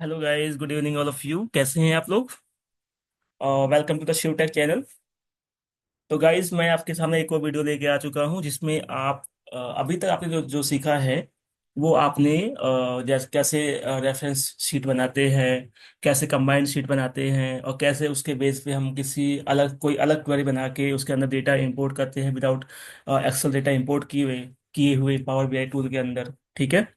Hello guys, good evening all of you. कैसे हैं आप लोग? Welcome to the Shiv tech channel. तो गाइस, मैं आपके सामने एक और वीडियो लेके आ चुका हूं जिसमें आप अभी तक आपने जो जो सीखा है वो आपने जैसे कैसे रेफरेंस शीट बनाते हैं, कैसे कंबाइंड शीट बनाते हैं, और कैसे उसके बेस पे हम किसी अलग कोई अलग क्वेरी बना के उसके अंदर डेटा इंपोर्ट करते हैं विदाउट एक्सेल डेटा इंपोर्ट किए हुए पावर बीआई टूल के अंदर। ठीक है।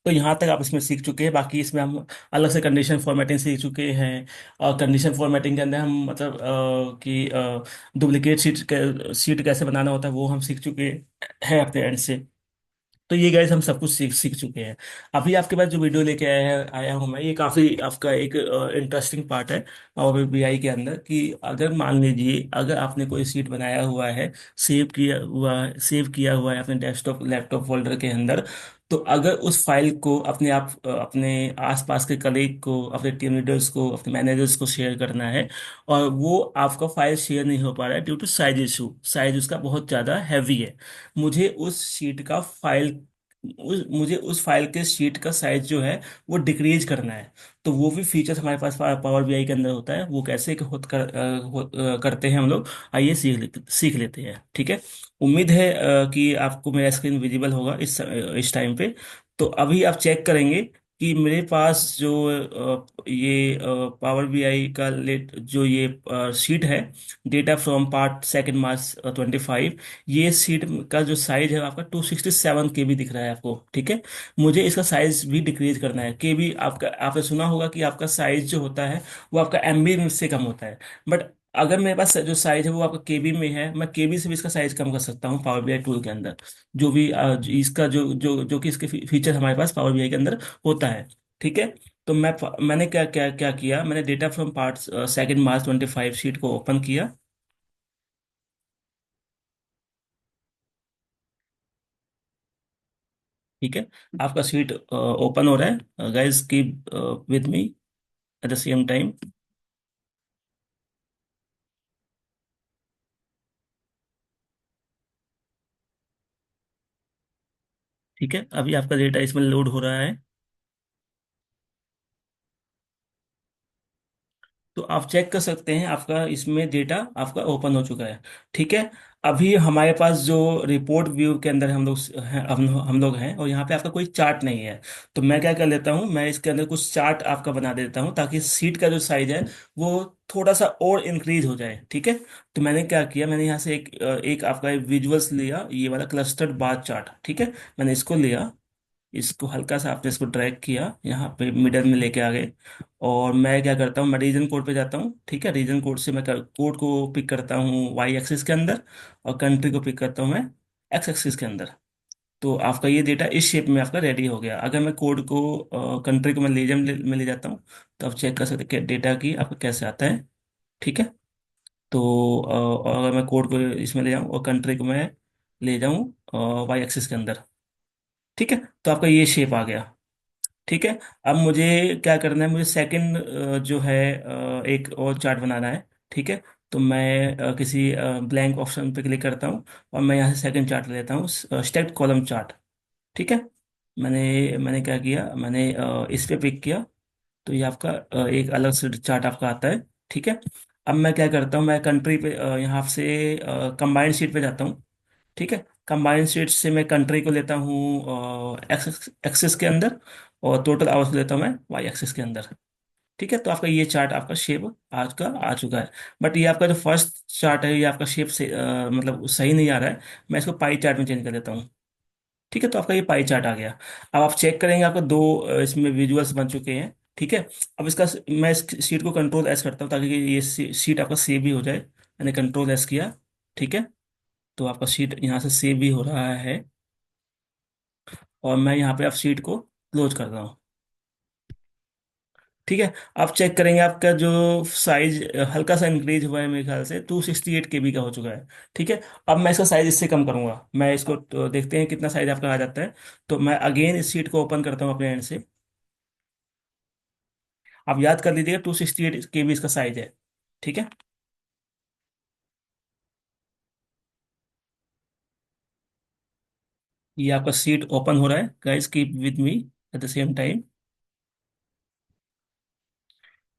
तो यहाँ तक आप इसमें सीख चुके हैं। बाकी इसमें हम अलग से कंडीशन फॉर्मेटिंग सीख चुके हैं। और कंडीशन फॉर्मेटिंग के अंदर हम मतलब कि डुप्लीकेट सीट कैसे बनाना होता है वो हम सीख चुके हैं अपने एंड से। तो ये गाइस हम सब कुछ सीख सीख चुके हैं। अभी आपके पास जो वीडियो लेके आया हूँ मैं, ये काफी आपका एक इंटरेस्टिंग पार्ट है पावर बीआई के अंदर। कि अगर मान लीजिए अगर आपने कोई सीट बनाया हुआ है, सेव किया हुआ है अपने डेस्कटॉप लैपटॉप फोल्डर के अंदर। तो अगर उस फाइल को अपने आसपास के कलीग को, अपने टीम लीडर्स को, अपने मैनेजर्स को शेयर करना है, और वो आपका फाइल शेयर नहीं हो पा रहा है due to size issue, size उसका बहुत ज़्यादा हैवी है। मुझे उस शीट का फाइल मुझे उस फाइल के शीट का साइज जो है वो डिक्रीज करना है। तो वो भी फीचर्स हमारे पास पावर बीआई के अंदर होता है। वो कैसे करते हैं हम लोग, आइए सीख लेते हैं। ठीक है। उम्मीद है कि आपको मेरा स्क्रीन विजिबल होगा इस टाइम पे। तो अभी आप चेक करेंगे कि मेरे पास जो ये पावर बीआई का लेट जो ये शीट है, डेटा फ्रॉम पार्ट 2 मार्च 25, ये सीट का जो साइज है आपका 267 KB दिख रहा है आपको। ठीक है। मुझे इसका साइज भी डिक्रीज करना है। केबी आपका, आपने सुना होगा कि आपका साइज जो होता है वो आपका एमबी में से कम होता है। बट अगर मेरे पास जो साइज है वो आपका केबी में है, मैं केबी से भी इसका साइज कम कर सकता हूँ पावर बीआई टूल के अंदर। जो भी इसका जो जो जो कि इसके फीचर हमारे पास पावर बीआई के अंदर होता है। ठीक है। तो मैंने क्या क्या क्या किया, मैंने data from part 2 March 25 sheet को ओपन किया। ठीक है। आपका सीट ओपन हो रहा है। Guys keep with me at the same time. ठीक है, अभी आपका डेटा इसमें लोड हो रहा है। तो आप चेक कर सकते हैं आपका इसमें डेटा आपका ओपन हो चुका है। ठीक है। अभी हमारे पास जो रिपोर्ट व्यू के अंदर हम लोग हैं, और यहाँ पे आपका कोई चार्ट नहीं है। तो मैं क्या कर लेता हूँ, मैं इसके अंदर कुछ चार्ट आपका बना देता हूँ ताकि सीट का जो साइज है वो थोड़ा सा और इंक्रीज हो जाए। ठीक है। तो मैंने क्या किया, मैंने यहाँ से एक आपका विजुअल्स लिया, ये वाला क्लस्टर्ड बार चार्ट। ठीक है। मैंने इसको लिया, इसको हल्का सा आपने इसको ड्रैग किया, यहाँ पे मिडल में लेके आ गए। और मैं क्या करता हूँ, मैं रीजन कोड पे जाता हूँ। ठीक है। रीजन कोड से मैं कोड को पिक करता हूँ वाई एक्सिस के अंदर, और कंट्री को पिक करता हूँ मैं एक्स एक्सिस के अंदर। तो आपका ये डेटा इस शेप में आपका रेडी हो गया। अगर मैं कोड को कंट्री को मैं में ले जाता हूँ, तो आप चेक कर सकते हैं कि डेटा की आपका कैसे आता है। ठीक है। तो और अगर मैं कोड को इसमें ले जाऊँ और कंट्री को मैं ले जाऊँ वाई एक्सिस के अंदर। ठीक है। तो आपका ये शेप आ गया। ठीक है। अब मुझे क्या करना है, मुझे सेकंड जो है एक और चार्ट बनाना है। ठीक है। तो मैं किसी ब्लैंक ऑप्शन पे क्लिक करता हूँ, और मैं यहाँ से सेकंड चार्ट ले लेता हूँ, स्टेट कॉलम चार्ट। ठीक है। मैंने मैंने क्या किया, मैंने इस पे पिक किया। तो ये आपका एक अलग से चार्ट आपका आता है। ठीक है। अब मैं क्या करता हूँ, मैं कंट्री पे यहाँ से कंबाइंड शीट पे जाता हूँ। ठीक है। कंबाइंड शीट से मैं कंट्री को लेता हूँ एक्सेस एक्सेस के अंदर, और टोटल आवर्स को लेता हूँ मैं वाई एक्सेस के अंदर। ठीक है। तो आपका ये चार्ट आपका शेप आज का आ चुका है। बट ये आपका जो फर्स्ट चार्ट है ये आपका शेप से मतलब सही नहीं आ रहा है। मैं इसको पाई चार्ट में चेंज कर देता हूँ। ठीक है। तो आपका ये पाई चार्ट आ गया। अब आप चेक करेंगे आपका दो इसमें विजुअल्स बन चुके हैं। ठीक है। अब इसका मैं इस शीट को कंट्रोल एस करता हूँ ताकि ये शीट आपका सेव भी हो जाए। मैंने कंट्रोल एस किया। ठीक है। तो आपका शीट यहाँ से सेव भी हो रहा है, और मैं यहाँ पे अब शीट को क्लोज कर रहा हूँ। ठीक है। आप चेक करेंगे आपका जो साइज हल्का सा इंक्रीज हुआ है, मेरे ख्याल से 268 KB का हो चुका है। ठीक है। अब मैं इसका साइज इससे कम करूंगा, मैं इसको तो देखते हैं कितना साइज आपका आ जाता है। तो मैं अगेन इस शीट को ओपन करता हूँ अपने एंड से। आप याद कर लीजिएगा 268 KB इसका साइज है। ठीक है। ये आपका शीट ओपन हो रहा है। Guys keep with me at the same time.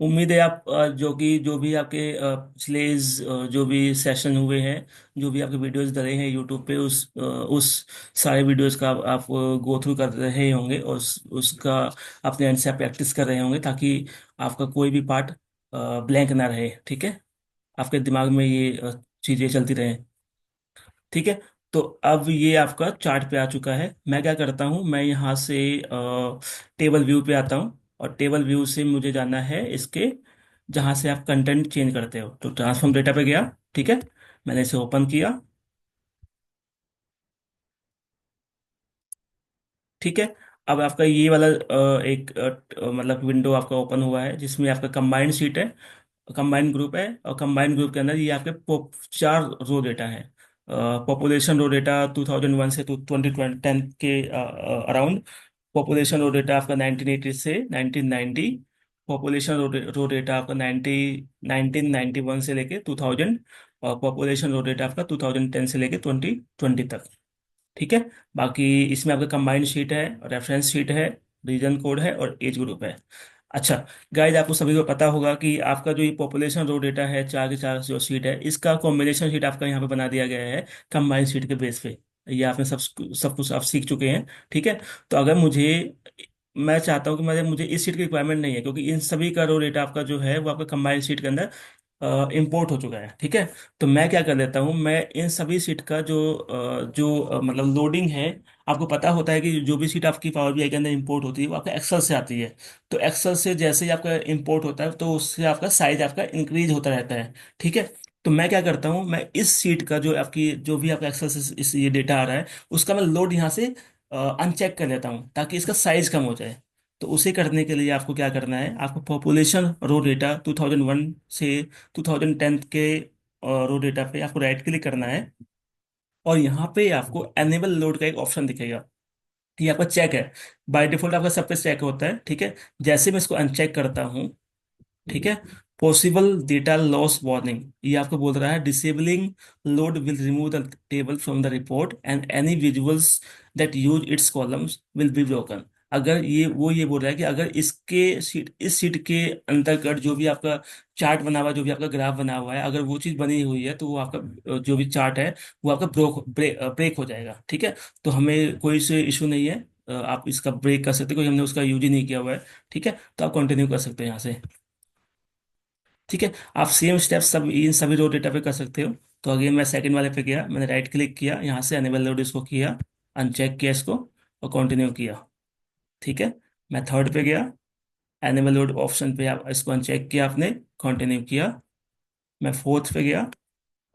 उम्मीद है आप जो भी आपके पिछले जो भी सेशन हुए हैं, जो भी आपके वीडियोस डले हैं यूट्यूब पे, उस सारे वीडियोस का आप गो थ्रू कर रहे होंगे, और उसका अपने एंड से आप प्रैक्टिस कर रहे होंगे, ताकि आपका कोई भी पार्ट ब्लैंक ना रहे। ठीक है, आपके दिमाग में ये चीजें चलती रहें। ठीक है, तो अब ये आपका चार्ट पे आ चुका है। मैं क्या करता हूँ, मैं यहाँ से टेबल व्यू पे आता हूँ, और टेबल व्यू से मुझे जाना है इसके जहाँ से आप कंटेंट चेंज करते हो, तो ट्रांसफॉर्म डेटा पे गया। ठीक है, मैंने इसे ओपन किया। ठीक है, अब आपका ये वाला एक मतलब विंडो आपका ओपन हुआ है, जिसमें आपका कंबाइंड शीट है, कंबाइंड ग्रुप है, और कंबाइंड ग्रुप के अंदर ये आपके चार रो डेटा है। पॉपुलेशन रो डेटा 2001 से 2010 के अराउंड। पॉपुलेशन रो डेटा आपका 1980 से 1990। पॉपुलेशन रो डेटा आपका 1991 से लेके 2000। और पॉपुलेशन रो डेटा आपका 2010 से लेके 2020 तक। ठीक है, बाकी इसमें आपका कंबाइंड शीट है, रेफरेंस शीट है, रीजन कोड है, और एज ग्रुप है। अच्छा गाइज, आपको सभी को पता होगा कि आपका जो ये पॉपुलेशन रो डेटा है, चार के चार जो शीट है, इसका कॉम्बिनेशन शीट आपका यहाँ पे बना दिया गया है कंबाइंड शीट के बेस पे। ये आपने सब कुछ आप सीख चुके हैं। ठीक है, तो अगर मुझे मैं चाहता हूँ कि मुझे इस शीट की रिक्वायरमेंट नहीं है, क्योंकि इन सभी का रो डेटा आपका जो है वो आपका कंबाइंड शीट के अंदर इंपोर्ट हो चुका है। ठीक है, तो मैं क्या कर लेता हूँ, मैं इन सभी सीट का मतलब लोडिंग है। आपको पता होता है कि जो भी सीट आपकी पावर बीआई के अंदर इंपोर्ट होती है वो आपका एक्सेल से आती है। तो एक्सेल से जैसे ही आपका इंपोर्ट होता है, तो उससे आपका साइज आपका इंक्रीज होता रहता है। ठीक है, तो मैं क्या करता हूँ, मैं इस सीट का जो आपकी जो भी आपका एक्सेल से ये डेटा आ रहा है, उसका मैं लोड यहाँ से अनचेक कर लेता हूँ, ताकि इसका साइज कम हो जाए। तो उसे करने के लिए आपको क्या करना है, आपको पॉपुलेशन रो डेटा 2001 से 2010 के रो डेटा पे आपको राइट क्लिक करना है, और यहाँ पे आपको एनेबल लोड का एक ऑप्शन दिखेगा। ये आपका चेक है, बाय डिफॉल्ट आपका सब पे चेक होता है। ठीक है, जैसे मैं इसको अनचेक करता हूँ, ठीक है, पॉसिबल डेटा लॉस वार्निंग, ये आपको बोल रहा है disabling load will remove the table from the report and any visuals that use it's columns will be broken. अगर ये बोल रहा है कि अगर इस सीट के अंतर्गत जो भी आपका चार्ट बना हुआ है, जो भी आपका ग्राफ बना हुआ है, अगर वो चीज बनी हुई है, तो वो आपका जो भी चार्ट है वो आपका ब्रेक हो जाएगा। ठीक है, तो हमें कोई से इशू नहीं है, आप इसका ब्रेक कर सकते हो, कोई हमने उसका यूज ही नहीं किया हुआ है। ठीक है, तो आप कंटिन्यू कर सकते हैं यहाँ से। ठीक है, आप सेम स्टेप सब इन सभी रो डेटा पे कर सकते हो। तो अगेन मैं सेकंड वाले पे गया, मैंने राइट क्लिक किया, यहाँ से अनेबल लोड इसको किया, अनचेक किया इसको, और कंटिन्यू किया। ठीक है, मैं थर्ड पे गया, एनेबल लोड ऑप्शन पे आप इसको अनचेक किया आपने, कंटिन्यू किया। मैं फोर्थ पे गया,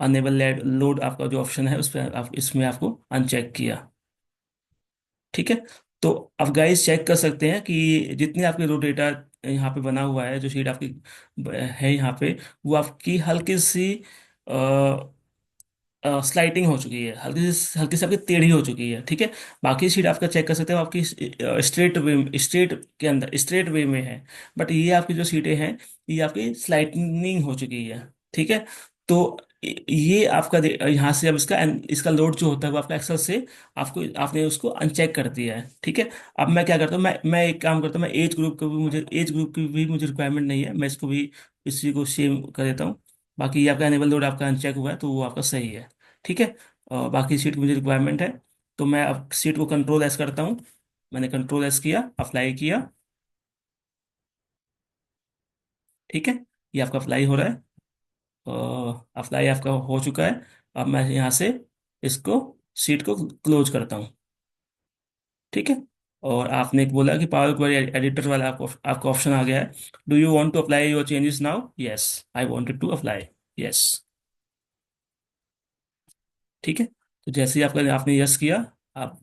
अनेबल लोड आपका जो ऑप्शन है उस पर आप इसमें आपको अनचेक किया। ठीक है, तो आप गाइस चेक कर सकते हैं कि जितने आपके रो डेटा यहाँ पे बना हुआ है, जो शीट आपकी है यहाँ पे, वो आपकी हल्की सी स्लाइटिंग हो चुकी है, हल्की सी आपकी टेढ़ी हो चुकी है। ठीक है, बाकी शीट आपका चेक कर सकते हो, आपकी स्ट्रेट के अंदर स्ट्रेट वे में है। बट ये आपकी जो सीटें हैं, ये आपकी स्लाइटनिंग हो चुकी है। ठीक है, तो ये आपका यहाँ से अब इसका लोड जो होता है वो आपका एक्सेल से आपको आपने उसको अनचेक कर दिया है। ठीक है, अब मैं क्या करता हूँ, मैं एक काम करता हूँ, मैं एज ग्रुप की भी मुझे रिक्वायरमेंट नहीं है, मैं इसको भी इसी को सेम कर देता हूँ। बाकी ये आपका एनेबल लोड आपका अनचेक हुआ है, तो वो आपका सही है। ठीक है, और बाकी सीट की मुझे रिक्वायरमेंट है, तो मैं अब सीट को कंट्रोल एस करता हूँ। मैंने कंट्रोल एस किया, अप्लाई किया। ठीक है, ये आपका अप्लाई हो रहा है, अप्लाई आपका हो चुका है। अब मैं यहाँ से इसको सीट को क्लोज करता हूँ। ठीक है, और आपने एक बोला कि पावर क्वेरी एडिटर वाला आपका ऑप्शन आ गया है। Do you want to apply your changes now? Yes, I wanted to apply. Yes. ठीक है, तो जैसे ही आपका आपने यस किया, आप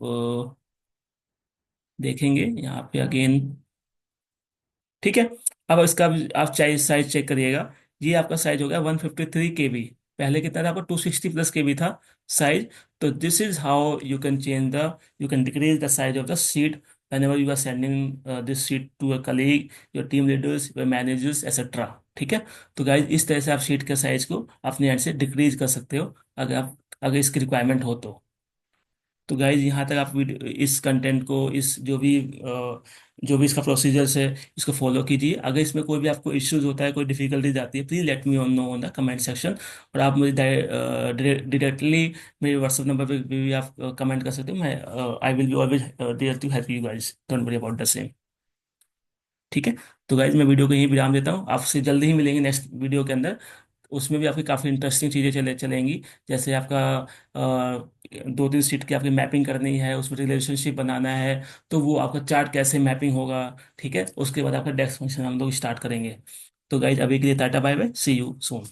देखेंगे यहाँ पे अगेन। ठीक है, अब इसका भी आप साइज चेक करिएगा। ये आपका साइज हो गया 153 KB। पहले कितना था आपका? 260+ KB था साइज। तो this is how you can you can decrease the size of the seat whenever you are sending this sheet to a colleague, your team leaders, your managers, etc. ठीक है, तो guys इस तरह से आप sheet के size को अपने एंड से डिक्रीज कर सकते हो, अगर इसकी रिक्वायरमेंट हो तो। तो गाइज यहाँ तक आप इस कंटेंट को, इस जो भी इसका प्रोसीजर्स है, इसको फॉलो कीजिए। अगर इसमें कोई भी आपको इश्यूज होता है, कोई डिफिकल्टीज आती है, please let me know on the comment section. और आप मुझे डायरेक्टली मेरे व्हाट्सएप नंबर पे भी आप कमेंट कर सकते हो। मैं I will be always there to help you guys, don't worry about the same. ठीक है। तो गाइज मैं वीडियो को यहीं विराम देता हूँ, आपसे जल्दी ही मिलेंगे नेक्स्ट वीडियो के अंदर। उसमें भी आपकी काफ़ी इंटरेस्टिंग चीज़ें चलेंगी। जैसे आपका 2-3 सीट की आपकी मैपिंग करनी है, उसमें रिलेशनशिप बनाना है, तो वो आपका चार्ट कैसे मैपिंग होगा। ठीक है, उसके बाद आपका डेस्क फंक्शन हम लोग स्टार्ट करेंगे। तो गाइज अभी के लिए tata bye bye, see you soon.